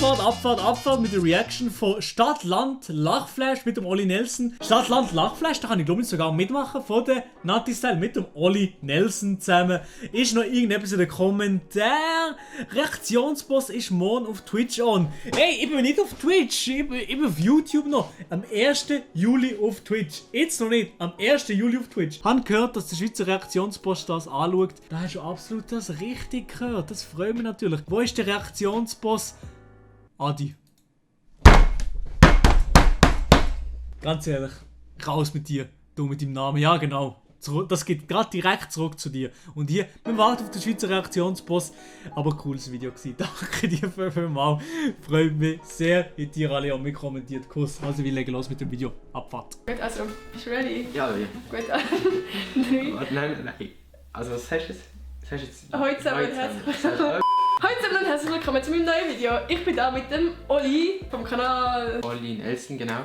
Abfahrt mit der Reaction von Stadt, Land, Lachflash mit dem Olli Nelson. Stadt, Land, Lachflash, da kann ich glaube ich sogar mitmachen von der Nati Style mit dem Olli Nelson zusammen. Ist noch irgendetwas in den Kommentaren? Reaktionspost ist morgen auf Twitch on. Ey, ich bin nicht auf Twitch, ich bin auf YouTube noch. Am 1. Juli auf Twitch. Jetzt noch nicht, am 1. Juli auf Twitch. Ich habe gehört, dass der Schweizer Reaktionspost das anschaut. Da hast du absolut das richtig gehört. Das freut mich natürlich. Wo ist der Reaktionsboss? Adi. Ganz ehrlich, raus mit dir. Du mit deinem Namen. Ja, genau. Das geht gerade direkt zurück zu dir. Und hier, wir warten auf den Schweizer Reaktionsboss. Aber cooles Video gewesen. Danke dir vielmals. Freut mich sehr. Ihr dir alle auch mitkommentiert. Kuss. Also wir legen los mit dem Video. Abfahrt. Gut, also, bist du ready? Ja, ja. Gut, 3. Nein. Also was hast du jetzt? Heute zusammen und herzlich willkommen zu meinem neuen Video. Ich bin da mit dem Olli vom Kanal Olli Nelson, genau.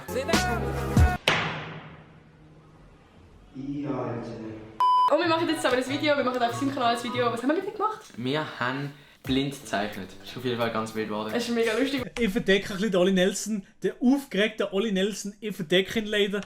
Und wir machen jetzt zusammen ein Video, wir machen auf seinem Kanal ein Video. Was haben wir mit dir gemacht? Wir haben blind gezeichnet. Das ist auf jeden Fall ganz wild geworden. Es ist mega lustig. Ich verdecke ein bisschen den Olli Nelson. Den aufgeregten Olli Nelson. Ich verdecke ihn leider.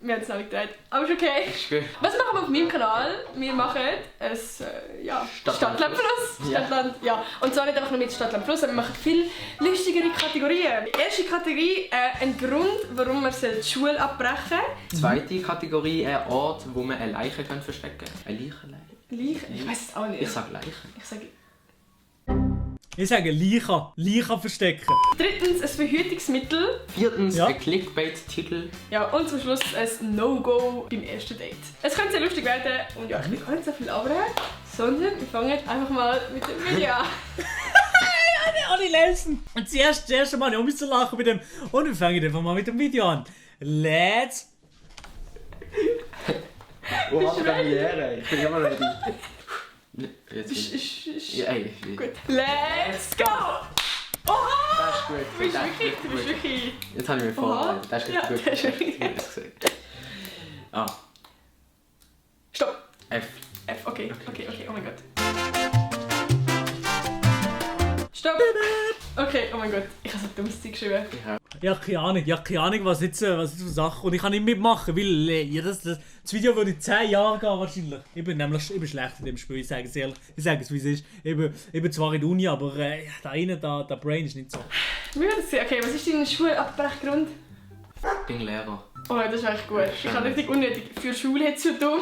Wir haben es noch nicht gedreht, aber ist okay. Ist gut. Was machen wir auf meinem Kanal? Wir machen ein Stadtland Plus. Stadtland, ja. Und zwar nicht einfach nur mit Stadtland Plus, sondern wir machen viel lustigere Kategorien. Die erste Kategorie, ein Grund, warum man die Schule abbrechen soll. Zweite Kategorie, ein Ort, wo man eine Leiche verstecken kann. Eine Leiche? Leiche? Ich weiß es auch nicht. Ich sag Leiche. Ich sage Leichen verstecken. Drittens, ein Verhütungsmittel. Viertens, Ja. ein Clickbait-Titel. Ja, und zum Schluss ein No-Go beim ersten Date. Es könnte sehr lustig werden und ja, ich will gar nicht so viel abreden, sondern wir fangen einfach mal mit dem Video an. Der Olli Nelson. Und das erste Mal, ich muss lachen mit dem. Und wir fangen einfach mal mit dem Video an. Let's. Oh, Premiere. Ich bin immer noch ready. Jetzt Gut, ey. let's go! Oha! Das ist gut. Du bist wirklich... Jetzt habe ich mich vorbereitet. Das ist Ja, richtig gut. das ist wirklich- Gut gesagt. Ah, Stopp! F. F, okay, oh mein Gott. Stopp! Okay, oh mein Gott, ich habe so dummes Zeug geschrieben. Ja, keine Ahnung, was jetzt für Sachen. Und ich kann nicht mitmachen, weil das Video würde 10 Jahre gehen wahrscheinlich. Ich bin schlecht in dem Spiel, ich sage es ehrlich. Ich sage es, wie es ist. Ich bin zwar in der Uni, aber der Brain ist nicht so. Wir werden sehen. Okay, was ist dein Schulabbruchgrund? Bin Lehrer. Oh, das ist echt gut. Ich habe richtig unnötig. Für Schule hätte es dumm.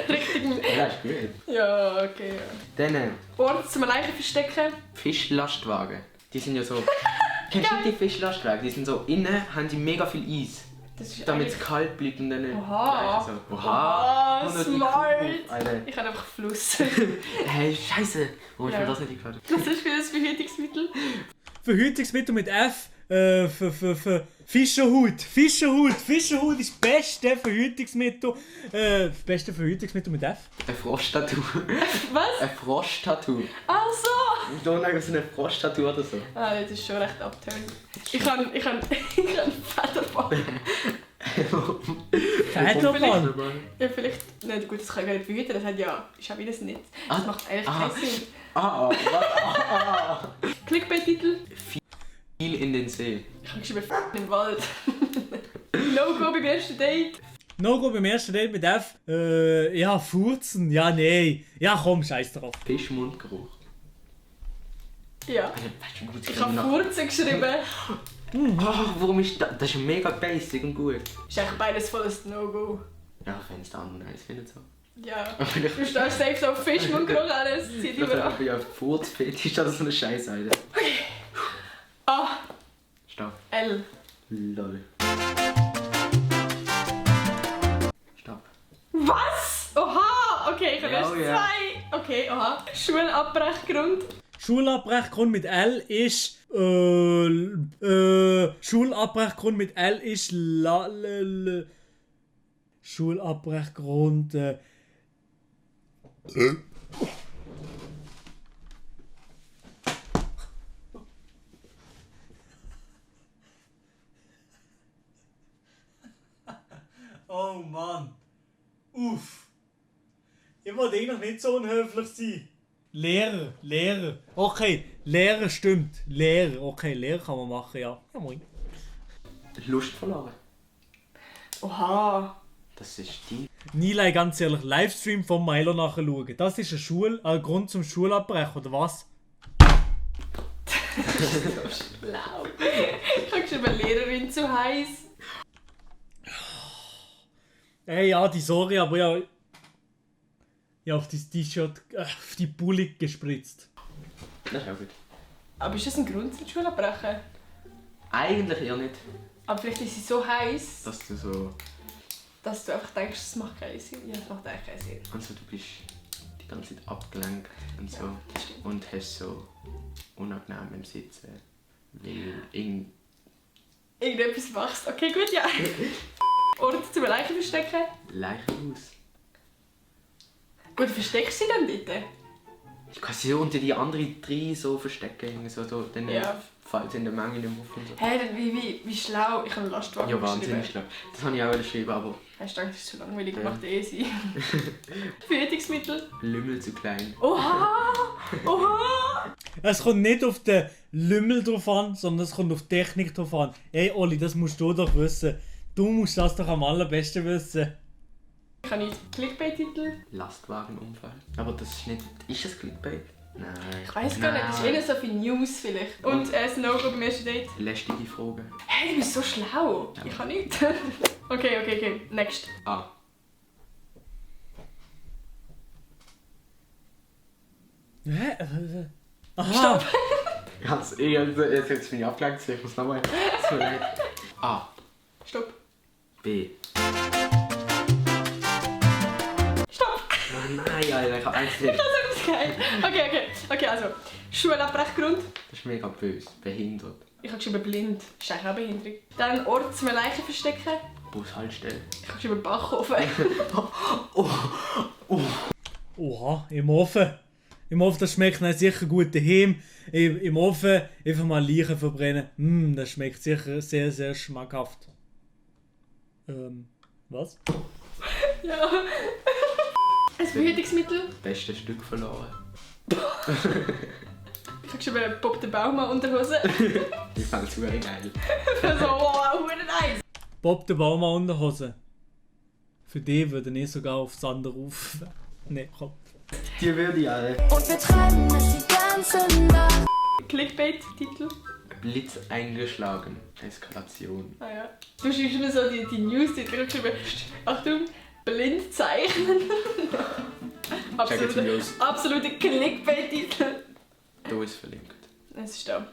Richtig. Ja, das ist gut. Ja, okay. Dann Ort zum Leichen verstecken. Fischlastwagen. Die sind ja so... Kennst du die Fischlastwagen? Die sind so innen, haben die mega viel Eis. Das ist Damit es eigentlich- kalt bleibt und dann nicht... Oha. So. Oha, Unnötig smart. cool, Alter. Ich habe einfach Fluss. Hey, scheiße. Warum ist Ja. mir das nicht eingefallen? Was ist für ein Verhütungsmittel? Verhütungsmittel mit F. Für Fischerhut. Fischerhut ist das beste Verhütungsmittel. Das beste Verhütungsmittel mit F. Ein Froschtattoo. Was? Ein Froschtattoo. Ach so! Ich don't know, so ein Froschtattoo oder so. Ah, das ist schon recht abtönend. Ich kann Federball. Federball. Ja, vielleicht. Nein, gut, das kann ich gar nicht verhüten. Das hat ja. Ich habe das nicht. Das macht eigentlich keinen Sinn. Was? Clickbait-Titel. Viel in den See. Ich habe geschrieben im Wald. No-Go beim ersten Date. No-Go beim ersten Date mit F. Ja, Furzen. Ja, nee. Ja, komm, scheiß drauf. Fischmundgeruch. Ja. Weißt du, gut, Ich habe Furzen geschrieben. warum ist das? Das ist mega basic und gut. Ist eigentlich beides volles No-Go. Ja, wenn es der andere nice findet so. Ja. Du stehst safe so auf Fischmundgeruch alles. Zieh dich mal an. Ich bin ja Furzfetisch, das ist so eine Scheiße, Alter. A. Stopp. L. Lol. Stopp. Was? Oha! Okay, ich habe Ja, erst oh ja. 2. Okay, oha. Schulabbruchgrund. Schulabbruchgrund mit L ist. Schulabbruchgrund mit L ist. Schulabbruchgrund. Oh Mann. Uff. Ich wollte eigentlich nicht so unhöflich sein. Lehrer. Okay, Lehrer stimmt. Lehrer, okay, Lehrer kann man machen, ja. Ja, moin. Lust verloren. Oha. Das ist die. Nilay, ganz ehrlich, Livestream von Milo nachschauen. Das ist ein Grund zum Schulabbrechen, oder was? Schlau. Ich habe geschrieben, Lehrerin zu heiß. Hey, ja, die sorry, aber ja. Ja, auf das T-Shirt, auf die Bulli gespritzt. Das ist auch gut. Aber ist das ein Grund zum Schulabbrechen? Eigentlich eher nicht, Aber vielleicht ist sie so heiß, dass du so. dass du einfach denkst, es macht keinen Sinn. Ja, es macht eigentlich keinen Sinn. Also du bist die ganze Zeit abgelenkt und so. Das stimmt. Und hast so unangenehm im Sitzen. Weil Irgendetwas machst. Okay, gut, ja. Ort zum Leichen verstecken. Leichenhaus. Gut, versteckst du sie dann dort? Ich kann sie unter die anderen 3 so verstecken. Irgendwie so, dann Ja. fällt es in der Menge nicht auf und so. Hey, dann wie schlau. Ich habe einen Lastwagen Ja, wahnsinnig schlau. Das habe ich auch geschrieben, aber Hast du gedacht, das ist zu langweilig, Ja. macht sie. Verhütungsmittel. Lümmel zu klein. Oha! Oha! Es kommt nicht auf den Lümmel drauf an, sondern es kommt auf die Technik drauf an. Ey, Oli, das musst du doch wissen. Du musst das doch am allerbesten wissen. Ich habe nicht Clickbait-Titel. Lastwagenunfall. Aber das ist nicht. Ist das Clickbait? Nein. Ich weiß gar nicht, das ist eher so viel News vielleicht. Und das No-Go beim ersten Date. Lästige Frage. Hey, du bist so schlau. Ja. Ich kann nicht. Okay. Next. Ah. Hä? Aha! Jetzt bin ich abgelenkt, ich muss nochmal. Es tut mir leid. A. Stopp. B. Stopp! Oh nein, Alter, ich hab eins nicht. Das ist geil. Okay, also. Schulabbruchgrund. Das ist mega böse. Behindert. Ich habe geschrieben blind. Das ist eigentlich auch Behinderung. Dann Ort zum Leichen verstecken. Bushaltestelle. Ich habe geschrieben Backofen. Oha, im Ofen. Im Ofen, das schmeckt dann sicher gut daheim. Im Ofen einfach mal Leichen verbrennen. Das schmeckt sicher sehr, sehr schmackhaft. Was? Ja. Ein Verhütungsmittel. Bestes Stück verloren. Ich habe geschrieben Bob der Baumann Unterhose. Ich fand es super geil. So, wow, nice. Bob der Baumann Unterhose. Für die würde ich sogar aufs andere auf. Nee, komm. Die würde ich alle. Und wir treiben es die ganze Nacht. Clickbait-Titel. Blitz eingeschlagen. Eskalation. Ah ja. Du schreibst mir so die News-Titel. Ich habe geschrieben, Achtung, blind zeichnen. Check jetzt mal los. Absolute Clickbait-Titel. Da ist verlinkt. Es ist da.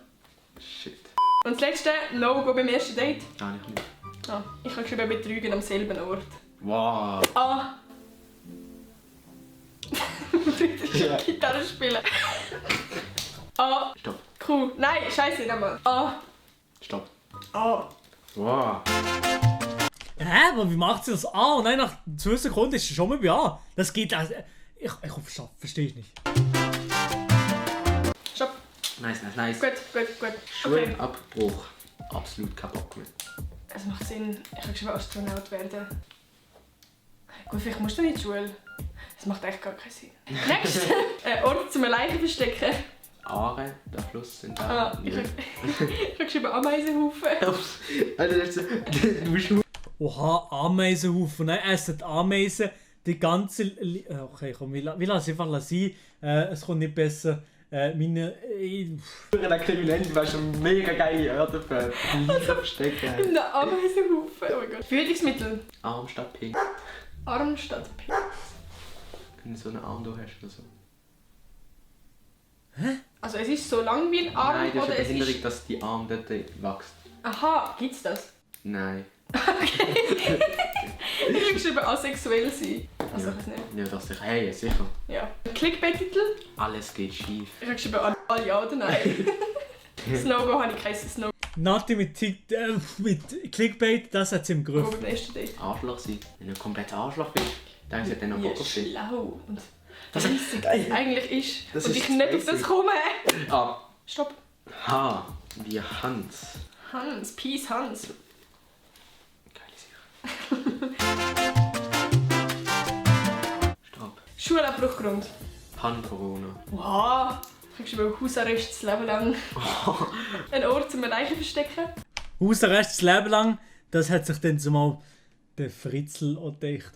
Shit. Und das letzte, No-Go beim ersten Date. Gar nicht mehr. Ah, ich habe geschrieben, betrügen am selben Ort. Wow. Ah. Ja. Gitarre spielen. A. Stopp. Q. Nein, scheiße, nochmal. A. Stopp. A. Wow. Hä? Aber wie macht sie das? Ah, und dann nach 2 Sekunden ist sie schon mal bei A. Das geht also. Ich hoffe, verstehe ich nicht. Stopp. Nice. Gut. Okay. Schulabbruch. Absolut kein Bock mehr. Es macht Sinn. Ich habe geschrieben, Astronaut werden. Gut, vielleicht musst du nicht in die Schule. Das macht echt gar keinen Sinn. Next. Ort zum Leichen verstecken. Aare, der Fluss sind da. Ah, ich habe geschrieben Ameisenhaufen. Alter, du musst. Oha, Ameisenhaufen. Nein, essen die Ameisen die ganze. Okay, komm, wir lassen es einfach sein. Es kommt nicht besser. Meine. Der Kriminelle war schon mega geile Orte für Leichen verstecken. Ein Ameisenhaufen. Oh mein Gott. Verhütungsmittel. Arm statt P. Arm statt P. Wenn du so einen Arm da hast oder so. Also es ist so lang wie ein Arm Nein, das ist oder eine es Behinderung, ist... dass die Arm dort wächst. Aha, gibt's das? Nein. Ich habe geschrieben asexuell sein. Also Ja. ich weiß nicht. Ja, das ist hey, sicher. Ja. Clickbait-Titel. Alles geht schief. Ich habe geschrieben alle ja oder nein. Das No-Go habe ich kein No-Go Nati mit Clickbait, das hat sie im Griff. beim ersten Date. Arschloch sein. Wenn du ein kompletter Arschloch bist, dann hat dann noch Bock Wie auf dich. schlau und Das weissig das eigentlich ist. Das und ist ich nicht auf das basic. komme. Ah. Stopp. H. Wie Hans. Hans. Peace Hans. Geile Sache. Stopp. Schulabbruchgrund. Pan-Corona. Wow. Kriegst du Hausarrest das Leben lang. Ein Ort zum Leichen verstecken. Hausarrest das Leben lang, das hat sich dann zumal der Fritzl auch gedacht.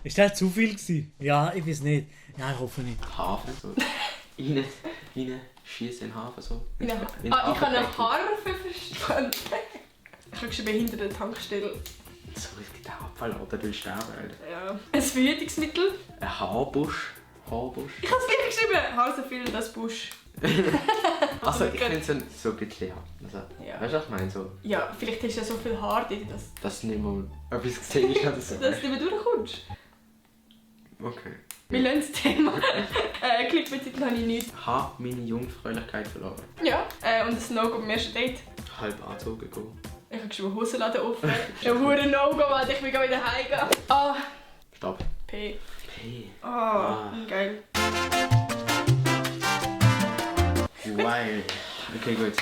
Ist das zu viel gewesen? Ja, ich weiß nicht. Ja, ich hoffe nicht. Hafen, so. rein schießen in den Hafen, so. Ich kann einen Harfe verstanden. Ich habe geschrieben, hinter der Tankstelle. So richtig der Abfall, oder du willst sterben, Alter. Ja. Ein Verhütungsmittel. Ein Haarbusch. Haarbusch. Ich habe es gleich geschrieben. Haar so viel, das Busch. Also ich finde es so ein bisschen, ja. Also, Ja. weißt du, was ich meine? So, Ja, vielleicht hast du ja so viel Haar drin, dass dass nicht mal etwas gesehen ist oder so. du nicht mehr durchkommst. Okay. Wir lassen das Thema. Klickbetitel habe ich nicht. Habe meine Jungfräulichkeit verloren. Ja. Und ein No-Go beim ersten Date. Halb angezogen gehen. Ich habe geschrieben, Hosenladen offen. Ein hure No-Go, weil ich will wieder heimgehen. Ah, Stopp. P. P. Geil. Wild. Okay, gut.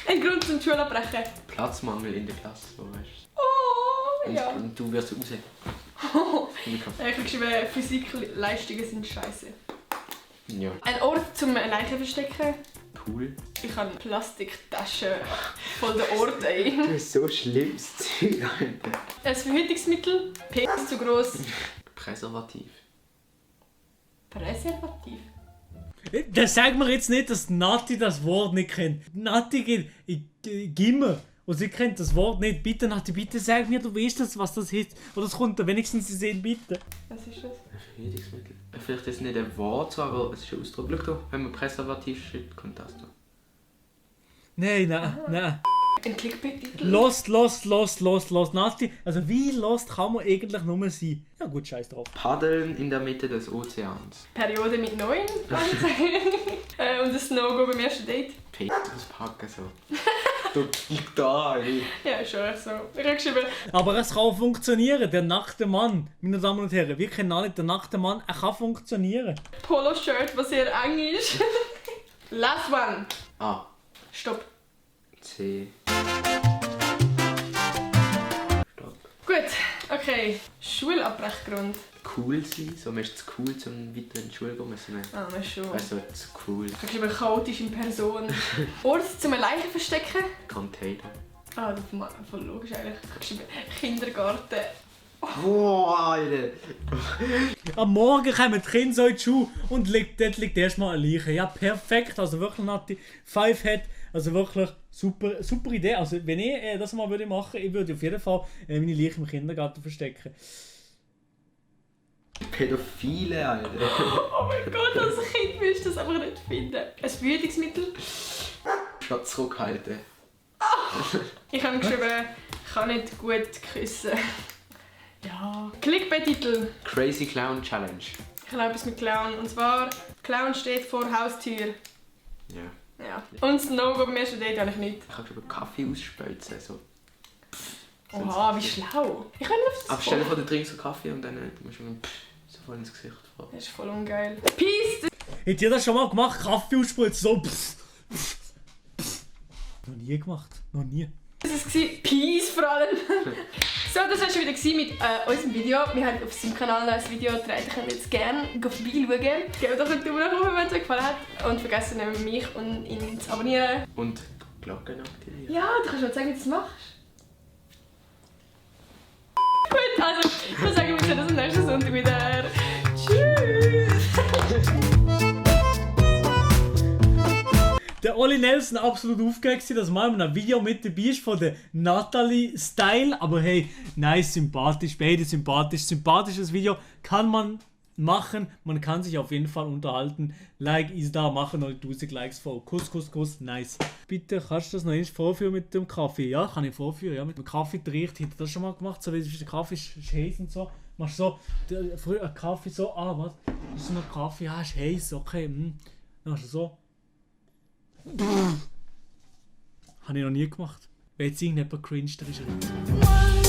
Ein Grund zum Schule abbrechen. Platzmangel in der Klasse, so weißt Oh, du. ja. Und du wirst raus. Ich habe geschrieben, Physikleistungen sind scheiße. Ja. Ein Ort zum Leichen verstecken. Pool. Ich habe Plastiktaschen voll der Ort. Ey. Du bist so schlimmes Zeug, Alter. Ein Verhütungsmittel. P ist zu gross. Präservativ. Präservativ. Das sagt mir jetzt nicht, dass Nati das Wort nicht kennt. Nati geht in Gimmer und sie kennt das Wort nicht. Bitte Nati, bitte sag mir, du weißt das, was das ist. Oder es kommt da wenigstens in Sinn, bitte. Was ist das? Ein Verhütungsmittel. Vielleicht ist es nicht ein Wort, so, aber es ist ein Ausdruck. Schau da, wenn man Präservativ schreibt, kommt das da. Nein. Ein Clickbait-Titel. Lost, Nati. Also wie lost kann man eigentlich nur sein? Ja gut, scheiß drauf. Paddeln in der Mitte des Ozeans. Periode mit 9, kann ich sagen. Und ein No-Go beim ersten Date. P auspacken so. Du gib da, ey. Ja, ist schon so. Ich habe geschrieben, Aber es kann auch funktionieren, der nackte Mann. Meine Damen und Herren, wir kennen alle den nackten Mann, er kann funktionieren. Polo-Shirt, was sehr eng ist. Last one. A. Stopp. C. Stopp. Gut, okay. Schulabbrechgrund. Cool sein, so man ist zu cool, um weiter in die Schule zu gehen. Müssen wir. Ah, das ist schon. Also zu cool. Ich habe geschrieben, chaotisch in Person. Ort zum Leichen verstecken. Container. Ah, das ist voll logisch eigentlich. Ich habe geschrieben, Kindergarten. Boah, Alter. Am Morgen kommen die Kinder so in die Schule und dort liegt erstmal eine Leiche. Ja, perfekt. Also wirklich, Nati, 5 hat. Also wirklich super Idee. Also wenn ich das mal würde machen, ich würde auf jeden Fall meine Leiche im Kindergarten verstecken. Pädophile, Alter. Oh mein Gott, als Kind willst du das einfach nicht finden. Ein Verhütungsmittel. Statt zurückhalten. Ich habe geschrieben, ich kann nicht gut küssen. Ja. Clickbait-Titel. Crazy Clown Challenge. Ich habe etwas mit Clown. Und zwar, Clown steht vor Haustür. Ja. Ja. Und das No-Go beim ersten Date habe ich nicht. Ich habe schon Kaffee ausspölzen. So. Oha, wie schlau. Ich kann nicht auf das Aber stell dir vor, du trinkst so Kaffee und dann musst du so voll ins Gesicht fahren. Das ist voll ungeil. Peace! Habt ihr das schon mal gemacht? Kaffee ausspritzen, so Noch nie gemacht. Noch nie. Das war Peace vor allem. So, das war schon wieder mit unserem Video. Wir haben auf seinem Kanal ein Video gedreht. Ihr könnt jetzt gerne vorbeischauen. Gebt doch einen Daumen nach oben, wenn es euch gefallen hat. Und vergesst nicht, mich und ihn zu abonnieren. Und die Glocke aktivieren. Ja, du kannst mal zeigen, wie du das machst. Gut, also, dann sagen wir uns dann am nächsten Sonntag wieder. Tschüss! Der Olli Nelson absolut aufgeregt, dass mal in einem Video mit dabei ist von der Natalie Style. Aber hey, nice, sympathisch, beide sympathisch. Sympathisches Video kann man machen. Man kann sich auf jeden Fall unterhalten. Like ist da, machen noch 1000 Likes vor. Kuss, nice. Bitte, kannst du das noch einmal vorführen mit dem Kaffee? Ja, kann ich vorführen. Ja, mit dem Kaffee riecht. Hätte das schon mal gemacht? So wie der Kaffee ist heiß und so. Machst so, früher einen Kaffee so, was? Das ist so ein Kaffee, ist heiß, okay. Dann machst du so. Habe ich noch nie gemacht. Wenn jetzt irgendjemand cringe, dann ist er.